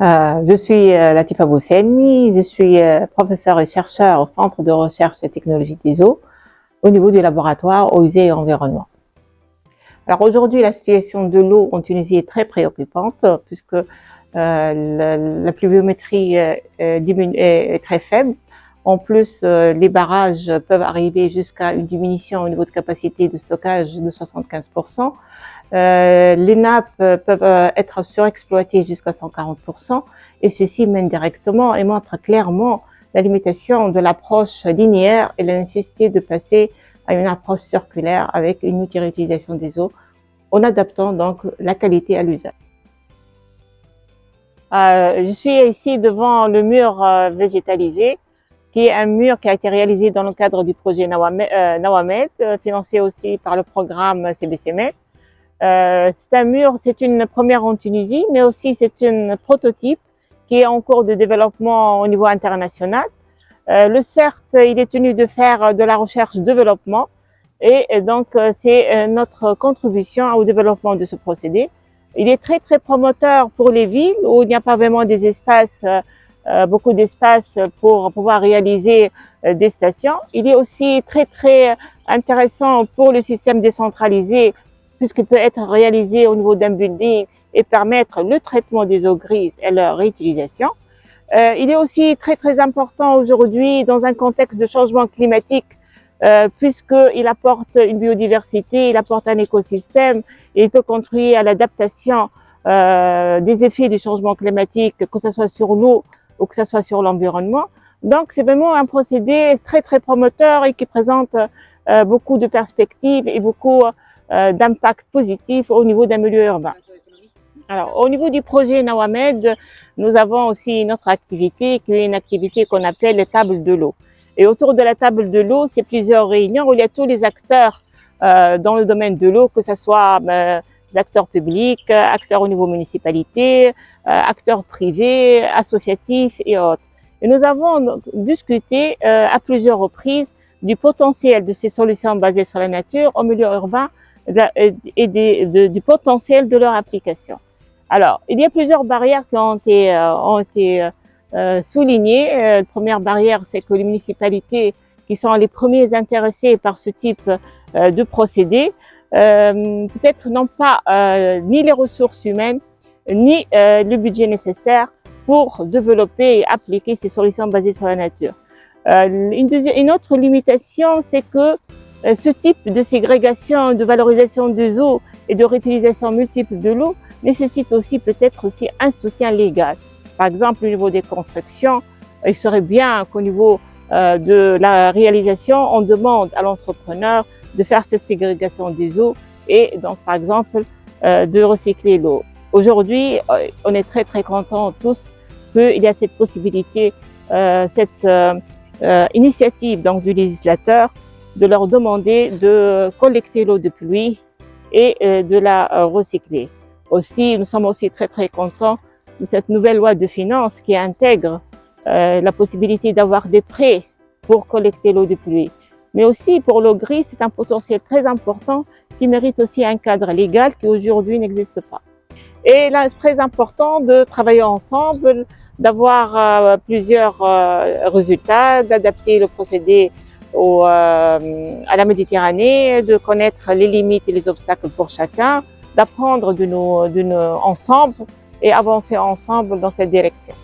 Je suis Latifa Bousseni, je suis professeure et chercheur au Centre de recherche et technologie des eaux au niveau du laboratoire Eaux usées et environnement. Alors aujourd'hui, la situation de l'eau en Tunisie est très préoccupante puisque la pluviométrie est très faible. En plus, les barrages peuvent arriver jusqu'à une diminution au niveau de capacité de stockage de 75%. Les nappes peuvent être surexploitées jusqu'à 140%, et ceci mène directement et montre clairement la limitation de l'approche linéaire et la nécessité de passer à une approche circulaire avec une utilisation des eaux en adaptant donc la qualité à l'usage. Je suis ici devant le mur végétalisé, qui est un mur qui a été réalisé dans le cadre du projet Nawamed, financé aussi par le programme CBCMED. C'est un mur, c'est une première en Tunisie, mais aussi c'est un prototype qui est en cours de développement au niveau international. Le CERT, il est tenu de faire de la recherche-développement, et donc c'est notre contribution au développement de ce procédé. Il est très très promoteur pour les villes où il n'y a pas vraiment des espaces, beaucoup d'espace pour pouvoir réaliser des stations. Il est aussi très très intéressant pour le système décentralisé puisqu'il peut être réalisé au niveau d'un building et permettre le traitement des eaux grises et leur réutilisation. Il est aussi très très important aujourd'hui dans un contexte de changement climatique puisqu'il apporte une biodiversité, il apporte un écosystème et il peut contribuer à l'adaptation des effets du changement climatique, que ce soit sur l'eau ou que ce soit sur l'environnement. Donc c'est vraiment un procédé très très promoteur et qui présente beaucoup de perspectives et beaucoup d'impact positif au niveau d'un milieu urbain. Alors, au niveau du projet Nawamed, nous avons aussi une autre activité qui est une activité qu'on appelle les tables de l'eau. Et autour de la table de l'eau, c'est plusieurs réunions où il y a tous les acteurs dans le domaine de l'eau, que ce soit des acteurs publics, acteurs au niveau municipalité, acteurs privés, associatifs et autres. Et nous avons discuté à plusieurs reprises du potentiel de ces solutions basées sur la nature au milieu urbain et du potentiel de leur application. Alors, il y a plusieurs barrières qui ont été soulignées. La première barrière, c'est que les municipalités qui sont les premiers intéressés par ce type de procédé, peut-être n'ont pas ni les ressources humaines, ni le budget nécessaire pour développer et appliquer ces solutions basées sur la nature. Une autre limitation, c'est que ce type de ségrégation, de valorisation des eaux et de réutilisation multiple de l'eau nécessite aussi peut-être aussi un soutien légal. Par exemple, au niveau des constructions, il serait bien qu'au niveau de la réalisation, on demande à l'entrepreneur de faire cette ségrégation des eaux et donc par exemple de recycler l'eau. Aujourd'hui, on est très très contents tous qu'il y a cette possibilité, cette initiative donc du législateur de leur demander de collecter l'eau de pluie et de la recycler. Aussi, nous sommes aussi très très contents de cette nouvelle loi de finances qui intègre la possibilité d'avoir des prêts pour collecter l'eau de pluie. Mais aussi pour l'eau grise, c'est un potentiel très important qui mérite aussi un cadre légal qui aujourd'hui n'existe pas. Et là, c'est très important de travailler ensemble, d'avoir plusieurs résultats, d'adapter le procédé à la Méditerranée, de connaître les limites et les obstacles pour chacun, d'apprendre de nous ensemble et avancer ensemble dans cette direction.